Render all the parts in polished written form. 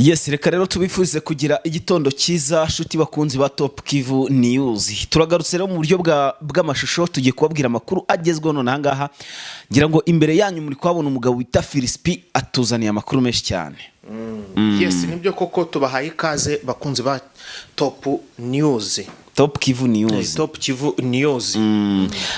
Yes, reka rero tubifuze kugira igitondo cyiza shuti bakunzi ba Top Kivu News. Turagarutse rero mu buryo bw'amashusho tugiye kubabwira amakuru agezweho none ahangaha. Ngira ngo imbere yanyu muri kwabona umugabo wita Filispi atuzaniye amakuru menshi cyane. Yes, nibyo koko tubahaye ikaze bakunzi ba Top News. Top Kivu News. Top Kivu News.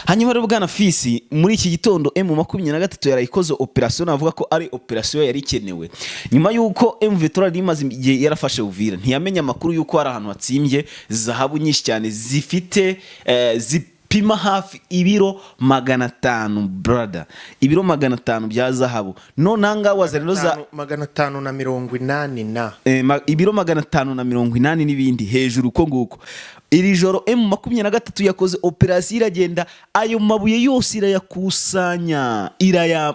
Hanyuma rero bwana Fisi muri iki gitondo M23 yarayikoze operation avuga ko ari operation yari ikenewe. Nyuma yuko M23 rimaze igihe yarafashe Uvira ntiyamenya amakuru yuko hari ahantu hatsimbye zahabu nyinshi cyane zifite pima hafi ibiro 500 brother, ibiro 500 bya zahabu. None anga wazarino za 580 na ibiro 580 n'ibindi hejuru uko nguko. Iri joro M23 yakoze operation iragenda ayo mabuye yose irayakusanya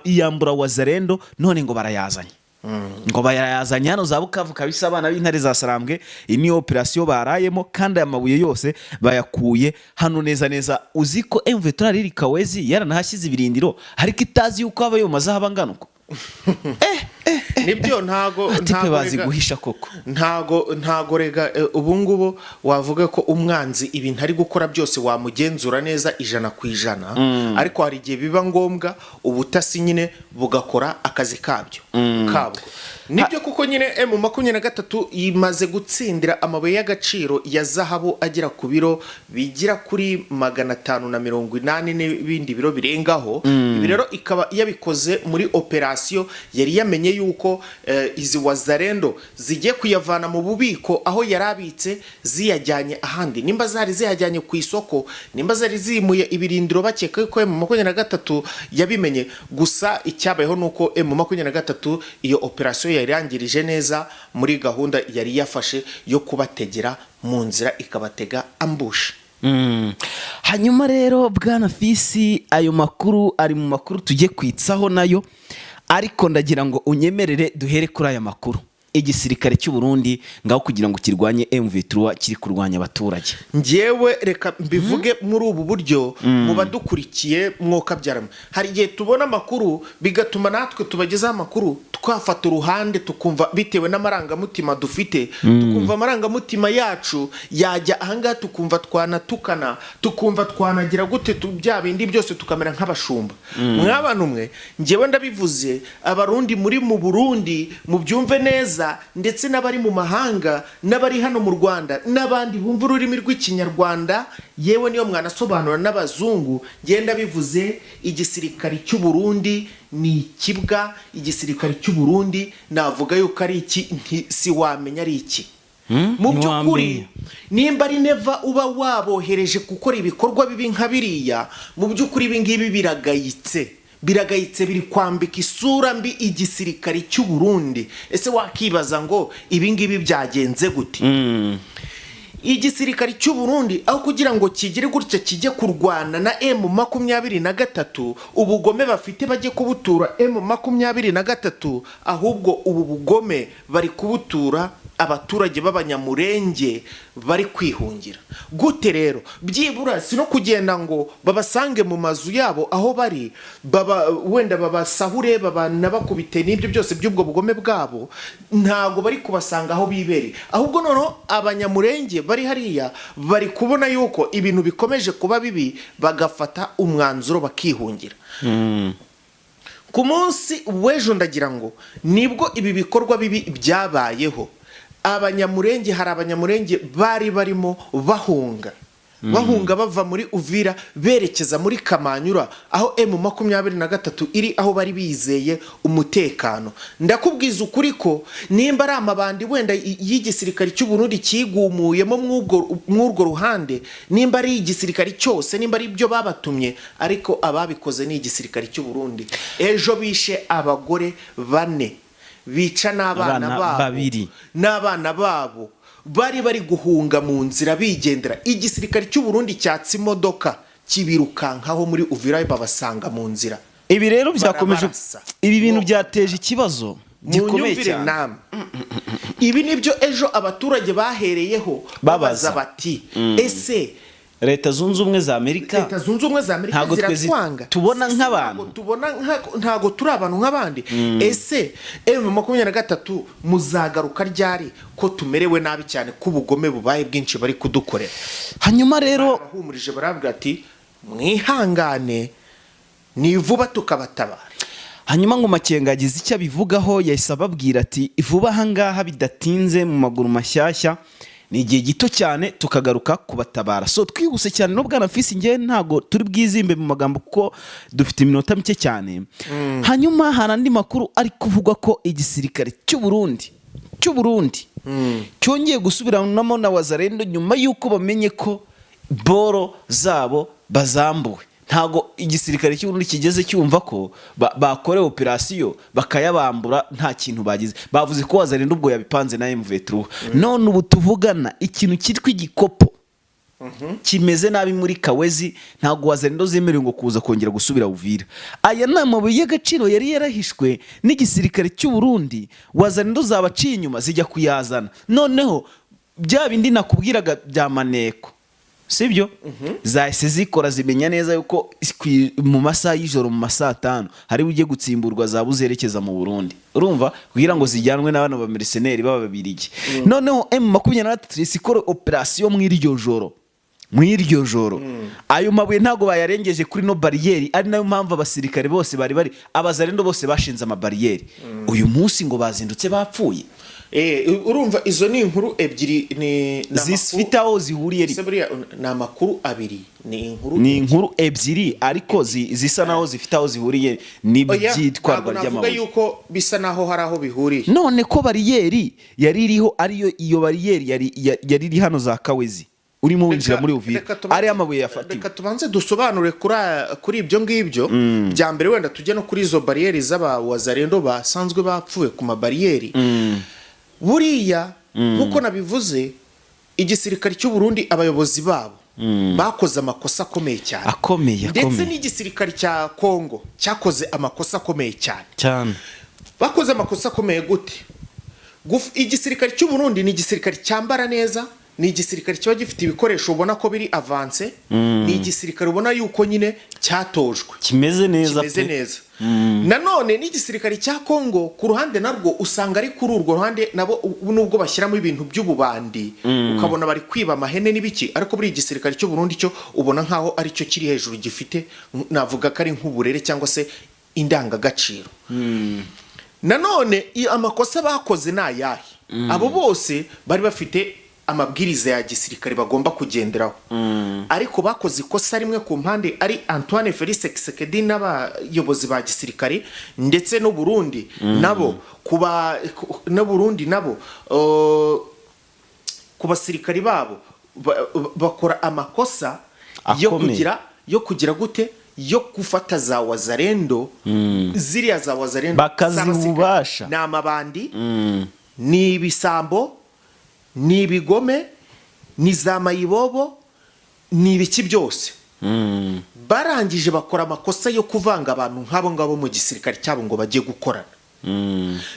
iyambura wazarendo none ngo barayazanye. Ngo bayazanye hano za Bukavu kabisa abana b'intare za Sarambwe. Ini operation barayemo kandi aya mabuye yose bayakuye hano neza neza. Uziko M23 riri Kawezi yaranahashyize ibirindiro ariko itazi yuko abayo mazahaba nganuko. Nibyo ntago bazi guhisha koko. Ntago rega ubungubo wavuga ko umwanzi ibintu ari gukora byose wamugenzura neza 100%, ariko hari igihe biba ngombwa ubutasi nyine bugakora akazi kabyo kabwo. Nibyo kuko nyine M23 imaze gutsindira amabuye y'agaciro ya zahabu agira ku biro bigira kuri 580 n'ibindi biro birengaho. Ibi rero ikaba yabikoze muri operation yari yamenye yuko izi wazarendo zigiye kuyavana mu bubiko aho yarabitse ziyajyanye ahandi. Nimba zari ziyajyanye ku isoko, nimba zari zimuye ibirindiro bakeka ko M23 yabimenye. Gusa icyabayeho nuko M23 iyo operation yarangirije neza muri gahunda yari yafashe yo kubategera mu nzira ikabatega ambush. Hanyuma rero bwana Fisi ayo makuru ari mu makuru tugiye kwitsaho nayo, ariko ndagira ngo unyemerere duhere kuri aya makuru. Igisirikare cy'u Burundi ngaho kugira ngo kirwanye M23 kiri kurwanya abaturage. Njewe reka mbivuge muri ubu buryo mu badukurikiye mwoka byarama. Hari igihe tubona amakuru bigatuma natwe tubageza amakuru twafata uruhande tukumva bitewe n'amarangamutima dufite, tukumva amarangamutima yacu yajya ahanga tukumva twanatukana, tukumva twanagira gute bya bindi byose tukamera nk'abashumba. Mwabantu mwe njewe ndabivuze abarundi muri mu Burundi mu byumve neza, ndetse n'abari mu mahanga n'abari hano mu Rwanda n'abandi bumva ururimi rw'ikinyarwanda yewe niyo mwanasobanura n'abazungu. Ngenda bivuze igisirikare cy'u Burundi ni kibwa. Igisirikare cy'u Burundi navuga yuko ari iki si wamenya ari iki. Mu by'ukuri nimba ari neva uba wabohereje gukora ibikorwa bibi nka biriya, mu by'ukuri ibi ngibi biragayitse biri kwambika isura mbi igisirikare cy'u Burundi. Ese wakibaza ngo ibi ngibi byagenze gute? Igisirikare cy'u Burundi aho kugira ngo kigire gutya kijye kurwana na M23 ubugome bafite bajye kubutura M23, ahubwo ubu bugome bari kubutura abaturage b'abanyamurenge bari kwihungira. Gute rero? Byibura sino kugenda ngo babasange mu mazu yabo aho bari wenda babasahure babanabakubite n'ibyo byose by'ubwo bugome bwabo, ntago bari kubasanga aho bibere. Ahubwo noneho abanyamurenge bari hariya bari kubona yuko ibintu bikomeje kuba bibi bagafata umwanzuro bakihungira. Ku munsi w'ejo ndagira ngo nibwo ibi bikorwa bibi byabayeho. Abanyamurenge hari abanyamurenge bari barimo bahunga bava muri Uvira berekeza muri Kamanyura aho M23 iri, aho bari bizeye umutekano. Ndakubwiza ukuri ko nimba ari amabandi wenda y'igisirikare cy'u Burundi kigumuyemo mw'urwo ruhande, nimba ari igisirikare cyose, nimba ari byo babatumye, ariko ababikoze ni igisirikare cy'u Burundi. Ejo bishe abagore 4, bica n'abana babo bari guhunga mu nzira bigendera. Igisirikare cy'u Burundi cyatse imodoka kibirukankaho muri Uvira babasanga mu nzira. Ibi rero byakomeje, ibi bintu byateje ikibazo gikomeye cyane. Ibi nibyo ejo abaturage bahereyeho babaza bati ese leta zunze ubumwe za Amerika leta zunze ubumwe za Amerika ntabwo ziratwanga tubona nk'abantu, ntago turi abantu nk'abandi. Ese M23 muzagaruka ryari ko tumerewe nabi cyane ko ubugome bubaye bwinshi bari kudukorera? hanyuma rero bahumurije barabwira ati mwihangane ni vuba tukabatabara. hanyuma ngo Makenga agize icyo abivugaho, yahise ababwira ati vuba ahangaha bidatinze mu maguru mashyashya, ni igihe gito cyane tukagaruka kubatabara. So twihuse cyane no bwana Fisi, ngewe ntago turi bwizimbe mu magambo kuko dufite iminota mike cyane. Hanyuma hari andi makuru ari kuvuga ko igisirikare cy'u Burundi cyongeye gusubiranamo na Wazalendo nyuma y'uko bamenye ko boro zabo bazambuwe. Ntago igisirikare cy'u Burundi kigeze cyumva ko bakore operasiyo bakayabambura nta kintu bagize. Bavuze ko Wazalendo ubwo yabipanze na M23. None ubu tuvugana ikintu kitwa igikopo kimeze nabi muri Kawezi, ntago Wazalendo zemerewe ngo kuza kongera gusubira Uvira. Aya ni amabuye y'agaciro yari yarahishwe n'igisirikare cy'u Burundi, Wazalendo zabaciye inyuma zijya kuyazana. Noneho bya bindi nakubwiraga bya maneko, sibyo? Zahise zikora zimenya neza yuko mu masaha y'ijoro mu masaha 5 hari ujye gutsimburwa za buzerekeza mu Burundi, urumva, kugira ngo zijyanwe n'abana ba mercenaires bababirigi. Noneho M23 sikoro operation mu iryo joro ayo mabuye ntago bayarengeje kuri no barriere, ari nayo mpamvu abasirikare bose bari Abazalendo bose bashinze ama barriere. Uyu munsi ngo bazindutse bapfuye. Urumva izo ni inkuru ebyiri, ni zifite aho zihuriye, ni amakuru abiri, ni inkuru ebyiri ariko zisa naho zifite aho zihuriye n'ibyitwarwa ry'amabuye. Navuga yuko bisa naho hari aho bihuriye. None ko bariyeri yari iriho, ariyo iyo bariyeri yari iri hano za Kawezi urimo winjira muri Uvira, ari amabuye yafatiwe. Reka tubanze dusobanure kuri ibyo ngibyo bya mbere, wenda tujye no kuri izo bariyeri z'aba Wazalendo basanzwe bapfuye ku mabariyeri. Buriya nkuko nabivuze, igisirikare cy'u Burundi abayobozi babo bakoze amakosa akomeye cyane, ndetse n'igisirikare cya Kongo cyakoze amakosa akomeye cyane. Bakoze amakosa akomeye gute? Igisirikare cy'u Burundi ni igisirikare cyambara neza, ni igisirikare kiba gifite ibikoresho ubona ko biri avance, ni igisirikare ubona yuko nyine cyatojwe kimeze neza. Nanone n'igisirikare cya Kongo ku ruhande narwo usanga ari kuri urwo ruhande nabo nubwo bashyiramo ibintu by'ububandi, ukabona bari kwiba amahene n'ibiki, ariko buri igisirikare cy'u Burundi cyo ubona nkaho ari cyo kiri hejuru, gifite navuga ko ari nk'uburere cyangwa se indangagaciro. Nanone amakosa bakoze n'ayahe? Abo bose bari bafite amabwiriza ya gisirikare bagomba kugenderaho, ariko bakoze ikosa rimwe ku mpande, ari Antoine Felix Tshisekedi n'abayobozi ba gisirikare ndetse no Burundi nabo ku basirikari babo bakora amakosa yo kugira gute, yo gufata za Wazalendo, ziriya za Wazalendo bakazibubasha, ni amabandi, ni ibisambo, ni ibigome, ni za mayibobo, ni ibiki byose. Barangije bakora amakosa yo kuvanga abantu nk'abo ngabo mu gisirikare cyabo ngo bajye gukorana.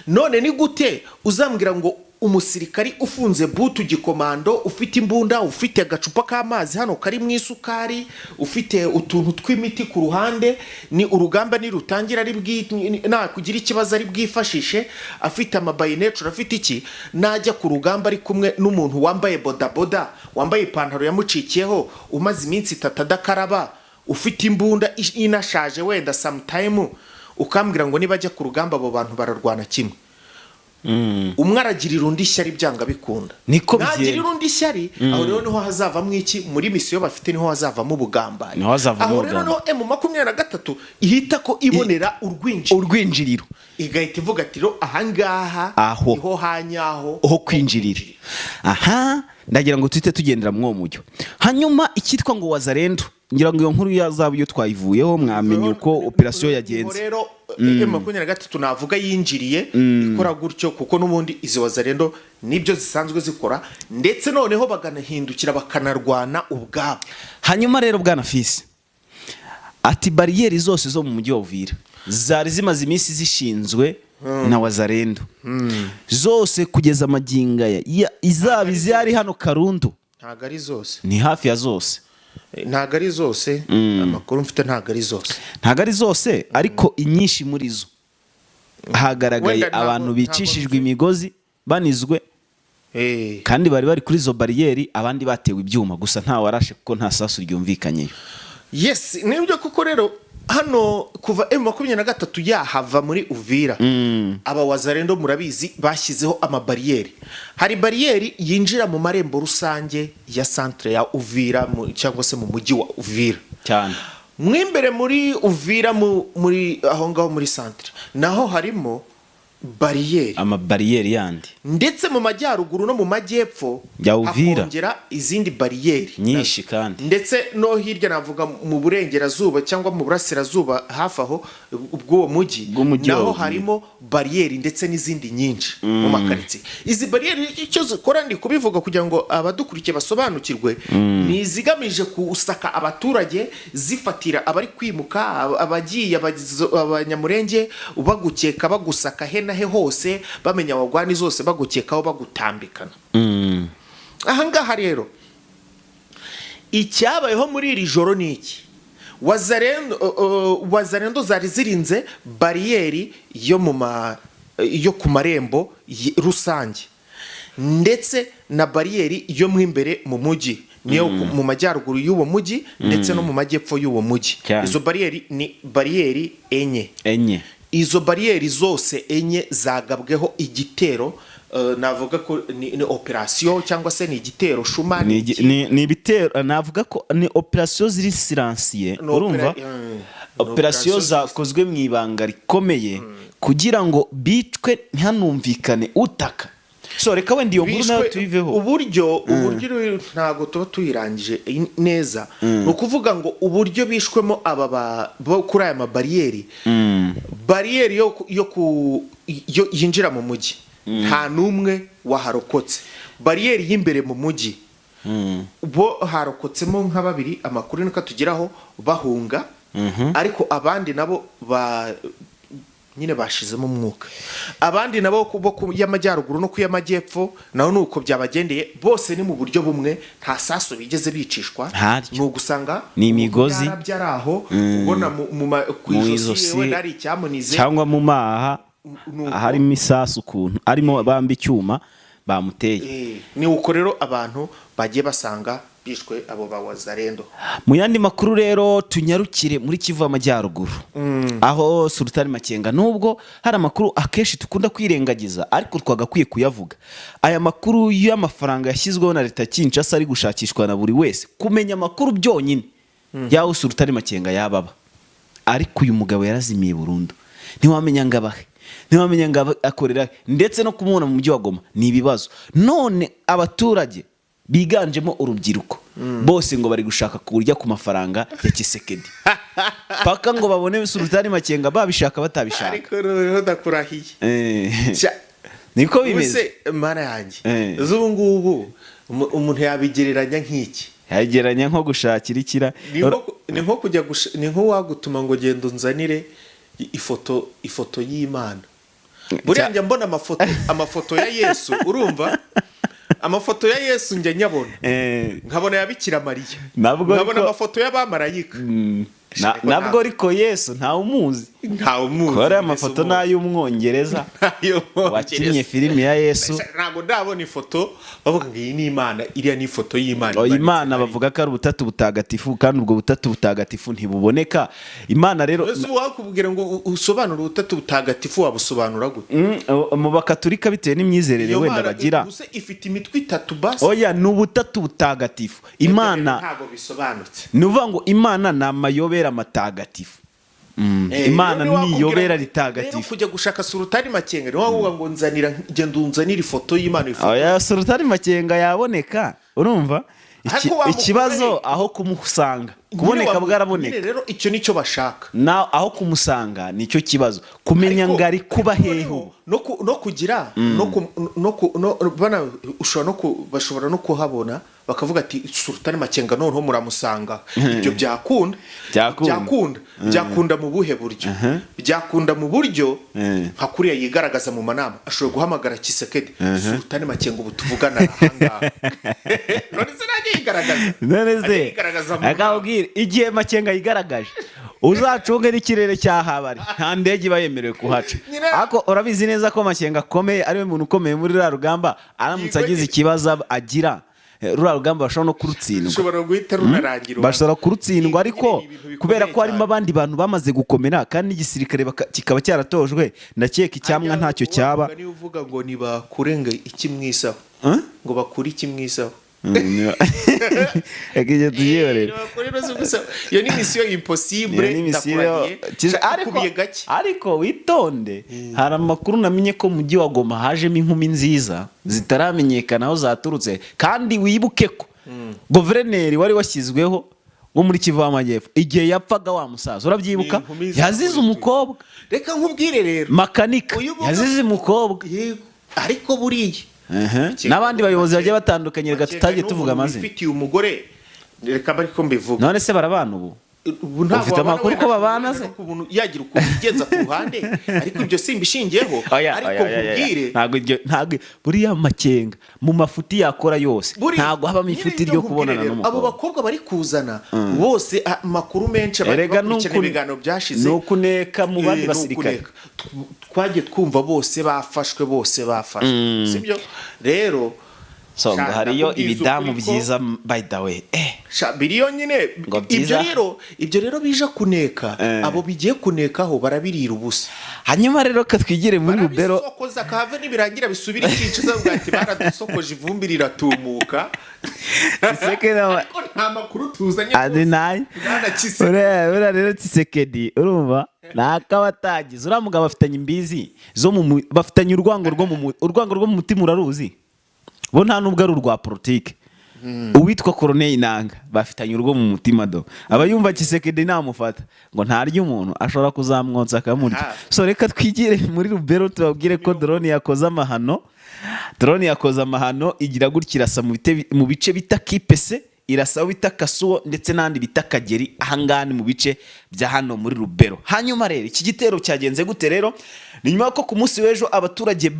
None ni gute uzambwira ngo umusirikari ufunze butu gikomando, ufite imbunda, ufite agacupa k'amazi hano kari mu isukari, ufite utuntu tw'imiti ku ruhande, ni urugamba ni rutangira kugira ikibazo ari bwifashishe, afite amabayineture, afite iki, najya ku rugamba ari kumwe n'umuntu wambaye bodaboda, wambaye ipantaro yamucikiyeho, umaze iminsi 3 adakaraba, ufite imbunda inashaje wenda sometime, ukambwira ngo nibajya ku rugamba abo bantu bararwana kimwe. Umwe aragirira undi ishyari byanga bikunda, nagirira undi ishyari, aho rero niho hazavamo iki, muri misiyo bafite niho hazavamo ubugambanyi. Aho rero no M23 ihita ko ibonera urwinjiriro, igahita ivuga ati ro ahangaha niho hanyaho ho kwinjirira. Aha ndagira ngo twite tugendera mu mujyo. Hanyuma ikitwa ngo Wazalendo, ngira ngo iyo nkuru yazaba iyo twayivuyeho mwamenye uko operation yagenze. Rero M23 navuga yinjiriye ikora gutyo kuko n'ubundi izo Wazalendo nibyo zisanzwe zikora, ndetse noneho baganahindukira bakanarwana ubwabo. Hanyuma rero bwana Fisi ati bariyeri zose zo mu mujyi wa Uvira zari zimaze iminsi zishinzwe na Wazalendo, zose kugeza amaginga izaba izari hano Karundu, ntago ari zose, ni hafi ya zose. ntabwo ari zose, amakuru mfite ntabwo ari zose, ntabwo ari zose ariko inyinshi muri zo hagaragaye Wenda abantu bicishijwe imigozi banizwe Eh, kandi bari kuri izo bariyeri, abandi batewe ibyuma gusa nta warashe kuko nta sasu ryumvikanyeyo. yes nibyo kuko rero hano kuva M23 yahava muri Uvira, aba wazarendo murabizi bashyizeho amabariyeri. Hari bariyeri yinjira mu marembo rusange ya centre ya Uvira cyangwa se mu mujyi wa Uvira cyane. mwimbere muri Uvira muri aho ngaho muri centre naho harimo bariyeri, Amabariyeri yandi ndetse mu majyaruguru no mu majyepfo Ya Uvira. hakongera izindi bariyeri nyinshi kandi. ndetse no hirya navuga mu burengerazuba cyangwa mu burasirazuba hafi aho ubw'uwo mujyi Bw'umujyi wa naho Uvira. harimo bariyeri ndetse n'izindi nyinshi mu makaritsiye. Izi bariyeri icyo zikora ndi kubivuga kugira ngo abadukurikiye basobanukirwe, ni izigamije gusaka abaturage, zifatira abari kwimuka, abagiye abanyamurenge, bagukeka bagusaka he na he hose, bamenya abagwani zose bagukekaho bagutambikana. Ahangaha rero icyabayeho muri iri joro ni iki? Wazarendo zari zirinze bariyeri yo ku marembo rusange ndetse na bariyeri yo mu imbere mu mujyi, niyo mu majyaruguru y'uwo mujyi ndetse no mu majyepfo y'uwo mujyi. Izo bariyeri ni bariyeri enye. Izo bariyeri zose enye zagabweho igitero, navuga ko ni operasiyo cyangwa se ni igitero shuma, ni ibitero, navuga ko ni operasiyo ziri siransiye, urumva, operasiyo zakozwe mu ibanga rikomeye kugira ngo bicwe ntihanumvikane utaka. So reka wenda iyo nkuru nayo tuyiveho. Uburyo ntago tuba tuyirangije neza, ni ukuvuga ngo uburyo bishwemo aba kuri aya mabariyeri, bariyeri yo yinjira mu mujyi nta n'umwe waharokotse. Bariyeri y'imbere mu mujyi bo harokotsemo nka babiri, amakuru niko tugeraho bahunga, ariko abandi nabo nyine bashizemo umwuka. Abandi nabo bo y'amajyaruguru no ku y'amajyepfo naho nuko byabagendeye, bose ni mu buryo bumwe, nta saso bigeze bicishwa, no gusanga ni imigozi byaraho ubona ku ijosi we nari icyamunize cyangwa mu maha harimo isasu ukuntu arimo bamba icyuma bamuteye. Ni uko rero abantu bagiye basanga bishwe abo bawazarendo. Mu yandi makuru rero tunyarukire muri Kivu Amajyaruguru, aho Sultani Makenga, nubwo hari amakuru akenshi tukunda kwirengagiza ariko twagakwiye kuyavuga. Aya makuru y'amafaranga yashyizweho na leta Kinshasa ari gushakishwa na buri wese kumenya amakuru byonyine yaho Sultani Makenga yababa, ariko uyu mugabo yarazimiye burundu, ntiwamenya ngabahe, ntiwamenya ngo akorera, ndetse no kumubona mu mujyi wa Goma ni ibibazo. None abaturage biganjemo urubyiruko bose ngo bari gushaka kurya ku mafaranga ya Kisekedi paka ngo babone Sultani Makenga, babishaka batabishaka. Ariko rero ndakurahiye niko bimeze. Use mara yanjye z'ubu ngubu umuntu yabigereranya nk'iki? Yageranya nko gushakira ikira, ni nko kujya ni nko wagutuma ngo genda unzanire ifoto y'Imana. Buriya njya mbona amafoto ya Yesu, urumva, amafoto ya Yesu njya nyabona, nkabona ya Bikira Mariya, nkabona amafoto y'abamarayika, nabwo ariko Yesu ntawe umuzi. Kora amafoto n'ay'umwongereza wakinnye filimi ya Yesu. Ntabwo ndabona ifoto bavuga ngo iyi ni Imana, iriya ni ifoto y'Imana. Imana bavuga ko ari ubutatu butagatifu, kandi ubwo butatu butagatifu ntibuboneka. Imana rero wakubwira ngo usobanure ubutatu butagatifu, wabusobanura gute? Mu Bakatolika bitewe n'imyizerere wenda bagira, ifite imitwe itatu basi. Oya, ni ubutatu butagatifu. Imana ntabwo bisobanutse. Nuvuga ngo Imana ni amayobera matagatifu. Imana ni yobera ritagatifu. Rero kujya gushaka Sultani Makenga niho wavuga ngo nzanira, genda unzanira ifoto y'Imana. Oya, Sultani Makenga yaboneka, urumva? Ikibazo aho kumusanga, kuboneka bwaraboneka. Rero icyo nicyo bashaka, aho kumusanga nicyo kibazo, kumenya ngo ari kuba heho no kugira bashobora no kuhabona bakavuga ati Sultan Makenga noneho muramusanga ibyo byakunda mu buhe buryo byakunda mu buryo nka kuriya yigaragaza mu manama ashobora guhamagara Tshisekedi Sultan Makenga ubu tuvugana ahangaha none se najye yigaragaza akabwira igihe Makenga yigaragaje uzacunge n'ikirere cyahabari nta ndege iba yemerewe kuhaca ariko urabizi neza ko Makenga akomeye ariwe muntu ukomeye muri ruriya rugamba aramutse agize ikibazo agira ruriya rugamba bashobora no kurutsindwa bashobora kurutsindwa ariko kubera ko harimo abandi bantu bamaze gukomera kandi n'igisirikare kikaba cyaratojwe ndakeka icyamwa ntacyo cyaba niyo uvuga ngo nibakurenga iki mwisaho ngo bakure iki mwisaho iyo ni misiyo impossible ariko witonde hari amakuru namenye ko mu mujyi wa Goma hajemo inkumi nziza zitaramenyekana aho zaturutse kandi wibuke ko guverineri wari washyizweho wo muri Kivu y'Amajyepfo igihe yapfaga wa musaza urabyibuka yazize umukobwa reka nkubwire rero makanika yazize umukobwa ariko buriya n'abandi bayobozi bagiye batandukanye reka tutagiye tuvuga amazina ufitiye umugore reka bari ko mbivuga none se barabana ubu ufite amakuru ko babana se yagira ukuntu yigenza ku ruhande ariko ibyo simbishingiyeho ariko nkubwire ntabwo buriya Makenga mu mafuti yakora yose ntabwo habamo ifuti ryo kubonana n'umukobwa abo bakobwa bari kuzana bose amakuru menshi bakurikirana ibiganiro byashize ni ukuneka mu bandi basirikare twagiye twumva bose bafashwe sibyo rero ngo hariyo ibidamu byiza by the way biriyo nyine ibyo rero bije kuneka abo bigiye kunekaho barabirira ubusa hanyuma rero katwigire muri Rubero sokoza kave nibirangira bisubira ikicuza bwati baradusokoje ivumbi riratumuka nta makuru tuzanye ura rero Tshisekedi urumva nakabatagize uramuga bafitanye imbizi bafitanye urwango rwo mu mutima uraruzi bo nta nubwo ari urwa politike uwitwa Corneille Nangaa bafitanye urwo mu mutima do abayumva Tshisekedi namufata ngo ntarya umuntu ashobora kuzamwonsa akamurya so reka twigire muri Rubero tubabwire ko drone yakoze amahano igira gutya irasa mu bice bita Kipese irasa bita Kasuo ndetse n'andi bita Kageri ahangani mu bice bya hano muri Rubero hanyuma rero iki gitero cyagenze gute rero ni nyuma ko ku munsi w'ejo abaturage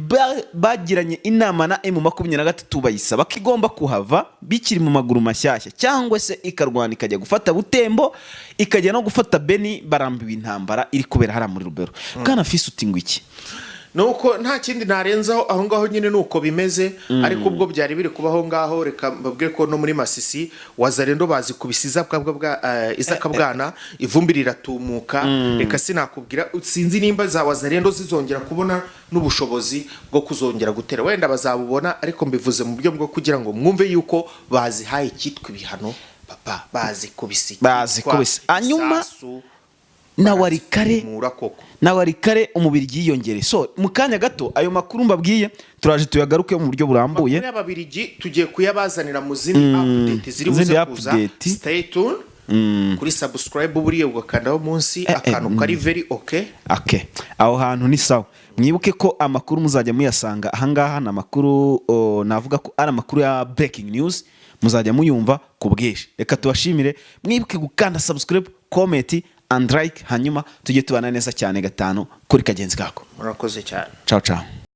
bagiranye inama na M23 bayisaba ko igomba kuhava bikiri mu maguru mashyashya cyangwa se ikarwana ikajya gufata Butembo ikajya no gufata Beni barambiwe intambara iri kubera hara muri Rubero bwana Fisi uti ngo iki nuko nta kindi narenzaho aho ngaho nyine nuko bimeze ariko ubwo byari biri kubaho ngaho reka mbabwire ko no muri Masisi Wazalendo bazi kubisiza isakabwana ivumbi riratumuka reka sinakubwira sinzi nimba za Wazalendo zizongera kubona n'ubushobozi bwo kuzongera gutera wenda bazabubona ariko mbivuze mu buryo bwo kugira ngo mwumve yuko bazihaye kitwa ibihano papa bazi kubisi hanyuma na warikare umubiri yiyongere so mu kanya gato ayo makuru mbabwiye turaje tuyagaruke mu buryo burambuye ababirigi tugiye kuyabazanira mu zindi update ziri buze kuza stay tuned kuri subscribe buriye ugakandaho munsi akantu kari very okay aho hantu ni sawa mwibuke ko amakuru muzajya muyasanga ahangaha na makuru navuga ko ari amakuru ya breaking news muzajya muyumva ku bwinshi reka tubashimire mwibuke gukanda subscribe comment and like hanyuma tujye tubana neza cyane gatanu kuri kagenzi kako murakoze cyane ciao